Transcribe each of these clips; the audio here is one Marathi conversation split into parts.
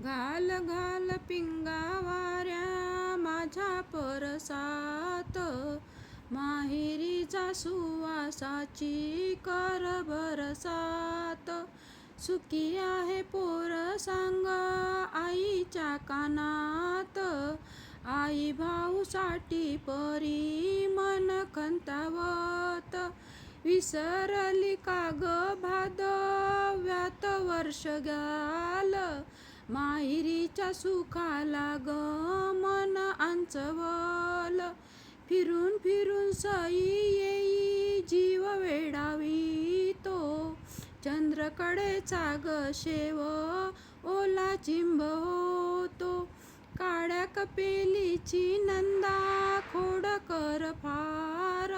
घाल घाल पिंगा वाऱ्या माझ्या परसात, माहेरीचा सुवासाची कर बरसात. सुखी आहे पोर सांग आईच्या कानात, आई भाऊसाठी परी मन खंतावत. विसरली का ग भादव्यात वर्ष गाल, माहेरीच्या सुखाला ग मन आंचवल. फिरून फिरून सई येई जीव वेडावितो, चंद्रकडेचा ग शेव ओला चिंब होतो. काड्या कपेलीची नंदा खोडकर फार,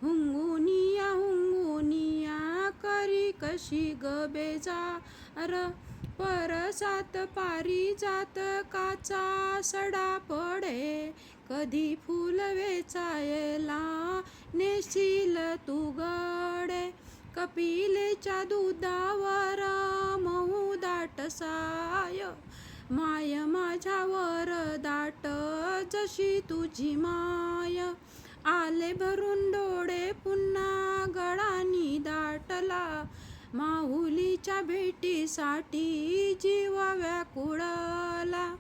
हुंगुनिया हुंगुनिया करी कशी ग बेजार. परसात पारिजात काचा सडा पडे, कधी फुल वेचायला नेशील तू गडे. कपिलेच्या दुधावर मऊ दाट साय, माय माझ्यावर दाट जशी तुझी माय. आले भरून डोळे पुन्हा गळानी दाटला, माहुलीच्या भेटीसाठी जीव व्याकुळला.